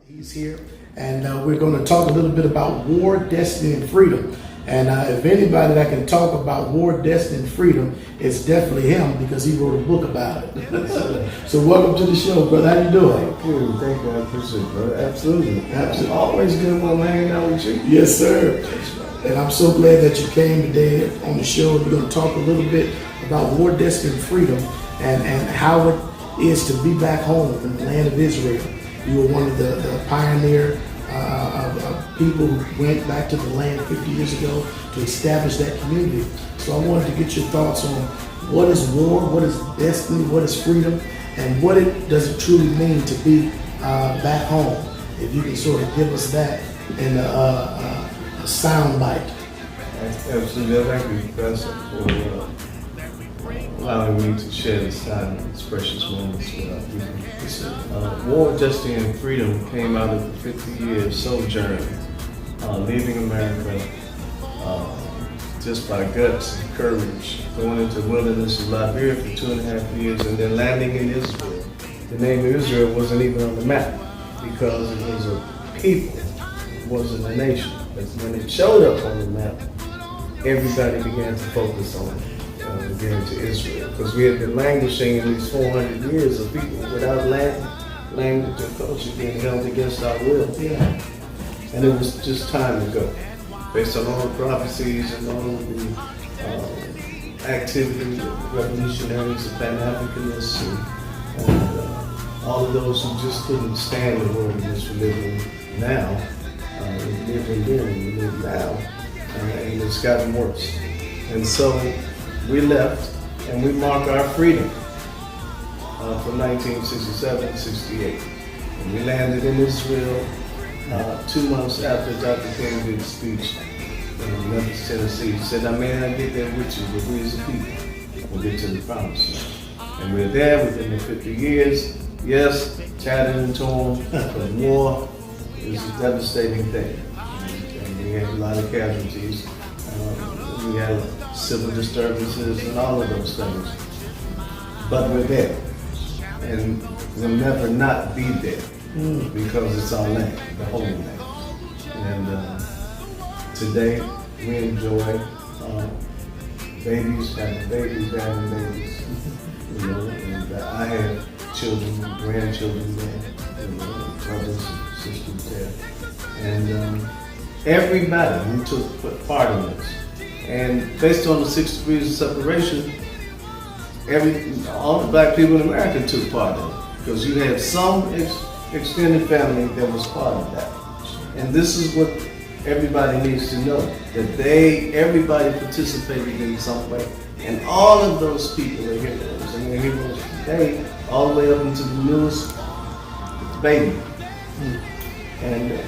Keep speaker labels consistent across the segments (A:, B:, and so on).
A: He's here, and we're going to talk a little bit about war, destiny, and freedom. And if anybody that can talk about war, destiny, and freedom, it's definitely him because he wrote a book about it. So welcome to the show, brother. How you doing?
B: Thank you. I appreciate it, brother. Absolutely. Always good when I'm hanging out with you.
A: Yes, sir. And I'm so glad that you came today on the show. We're going to talk a little bit about war, destiny, and freedom, and how it is to be back home in the land of Israel. You were one of the pioneer of people who went back to the land 50 years ago to establish that community. So I wanted to get your thoughts on what is war, what is destiny, what is freedom, and what does it truly mean to be back home. If you can sort of give us that in a sound bite.
B: Absolutely. Thank you, Pastor, for allowing me to share this time, these precious moments with our people. War, Destiny, and Freedom came out of the 50-year sojourn, leaving America just by guts and courage, going into the wilderness of Liberia for 2.5 years, and then landing in Israel. The name of Israel wasn't even on the map because it was a people, it wasn't a nation. But when it showed up on the map, everybody began to focus on it. Again to Israel, because we had been languishing in these 400 years of people without land, language, and culture being held against our will.
A: Yeah.
B: And it was just time to go, based on all the prophecies and all of the activity of revolutionaries and Pan-Africanists and all of those who just couldn't stand the world in which we live in now. We live in then, we live now, and it's gotten worse. And so we left, and we marked our freedom from 1967 to 68. And we landed in Israel 2 months after Dr. King did a speech in Memphis, Tennessee. He said, I may not get there with you, but we as a people will get to the promised land. And we're there within the 50 years. Yes, tattered and torn, but war is a devastating thing. And we had a lot of casualties. We had civil disturbances and all of those things. But we're there. And we'll never not be there because it's our land, the Holy Land. And today we enjoy babies, having babies, having babies. You know, and I have children, grandchildren there, you know, brothers and sisters there. And everybody who took part in this. And based on the 6 degrees of separation, all the black people in America took part in it. Because you had some extended family that was part of that. And this is what everybody needs to know, that everybody participated in some way. And all of those people are heroes. And they're heroes today, all the way up into the newest baby. And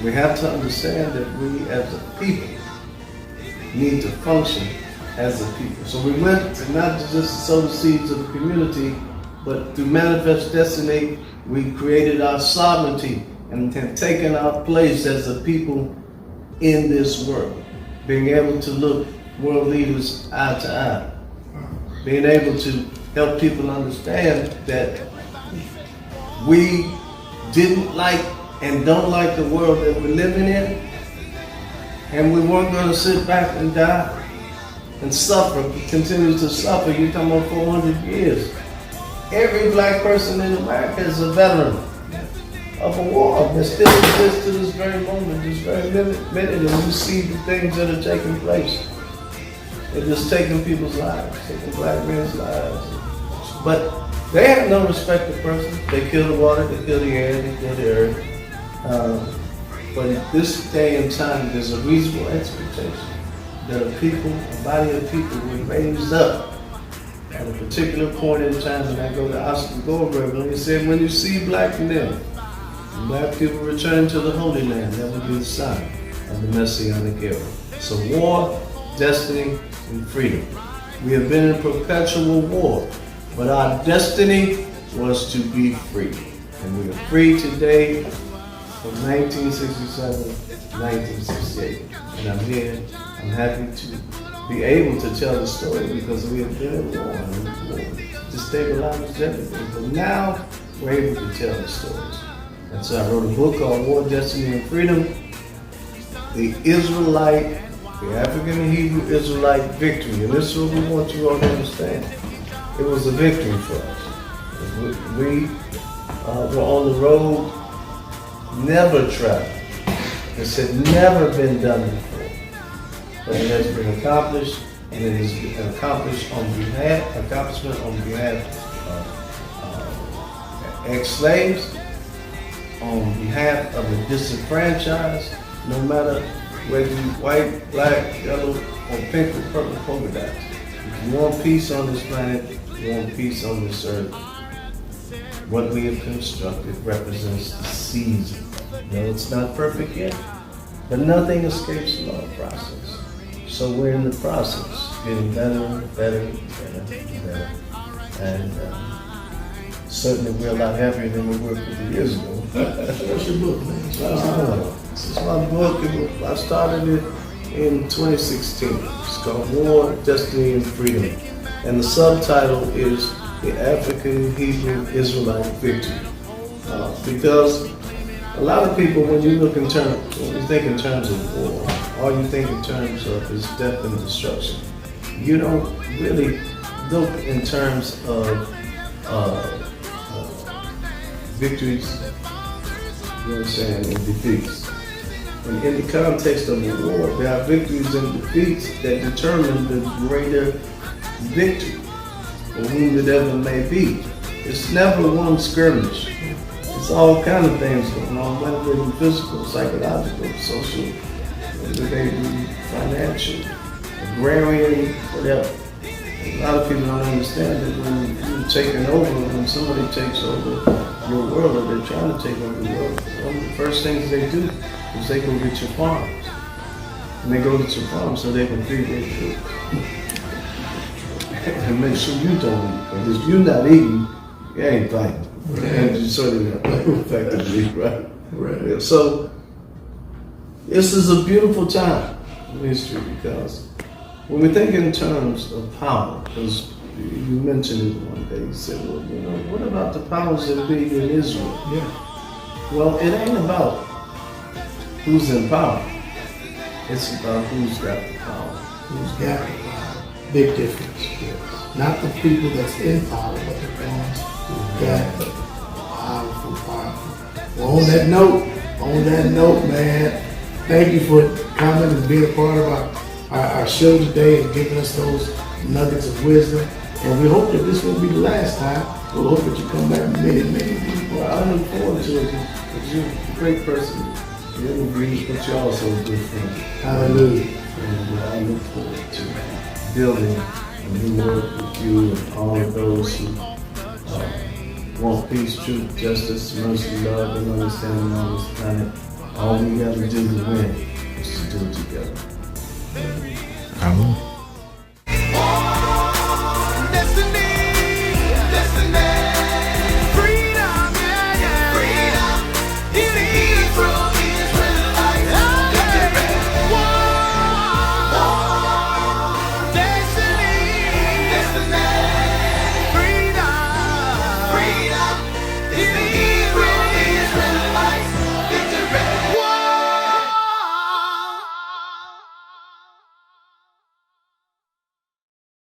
B: we have to understand that we as a people need to function as a people. So we went to not just sow the seeds of the community, but through Manifest Destiny, we created our sovereignty and have taken our place as a people in this world. Being able to look world leaders eye to eye. Being able to help people understand that we didn't like and don't like the world that we're living in. And we weren't going to sit back and die and suffer, continue to suffer. You're talking about 400 years. Every black person in America is a veteran of a war that still exists to this very moment, this very minute, and we see the things that are taking place. They're just taking people's lives, taking black men's lives. But they have no respect for persons. They kill the water, they kill the air, they kill the earth. But at this day and time, there's a reasonable expectation that a body of people will be raised up at a particular point in time. And I go to Oscar Goldberg, and he said, when you see black men, black people return to the Holy Land, that will be the sign of the Messianic era. So war, destiny, and freedom. We have been in perpetual war, but our destiny was to be free. And we are free today from 1967 to 1968. And I'm here, I'm happy to be able to tell the story because we have been in war and war destabilized everything. But now we're able to tell the stories. And so I wrote a book called War, Destiny, and Freedom. The Israelite, the African and Hebrew Israelite victory. And this is what we want you all to understand. It was a victory for us. We were on the road, never traveled. This had never been done before. But it has been accomplished, and it is an accomplishment on behalf of ex-slaves, on behalf of the disenfranchised, no matter whether you're white, black, yellow, or pink or purple polka dots. If you want peace on this planet, you want peace on this earth. What we have constructed represents the season. No, it's not perfect yet, but nothing escapes the law process. So we're in the process, getting better, better, better, better. And certainly we're a lot happier than we were 50 years ago.
A: What's your book, man?
B: This is my book. I started it in 2016. It's called War, Destiny, and Freedom. And the subtitle is The African Hebrew Israelite Victory. Because a lot of people, when you look in terms, when you think in terms of war, all you think in terms of is death and destruction. You don't really look in terms of victories, you know what I'm saying, and defeats. And in the context of a war, there are victories and defeats that determine the greater victory, or whom it ever may be. It's never one skirmish. It's all kind of things going on, whether they're physical, psychological, social, whether they be financial, agrarian, whatever. A lot of people don't understand that when you're taking over, when somebody takes over your world, or they're trying to take over your world, one of the first things they do is they go get your farms. And they go get your farms so they can feed their children. And make sure you don't eat. Because if you're not eating, you ain't fighting. And you certainly not fighting effectively, right? Right. So, this is a beautiful time in history because when we think in terms of power, because you mentioned it one day, you said, well, you know, what about the powers that be in Israel?
A: Yeah.
B: Well, it ain't about who's in power. It's about who's got the power.
A: Who's got the power? Big difference. Yes. Not the people that's in power, but the ones who got the powerful. Well, on that note, man, thank you for coming and being a part of our show today and giving us those nuggets of wisdom. And we hope that this won't be the last time. We hope that you come back many, many people.
B: Well, I look forward to it because you're a great person. You interview, but you're also a good friend.
A: Hallelujah.
B: And I look forward to building a new work with you and all of those who want peace, truth, justice, mercy, love, and understanding on this planet. All we got to do to win is to do it together.
C: Amen.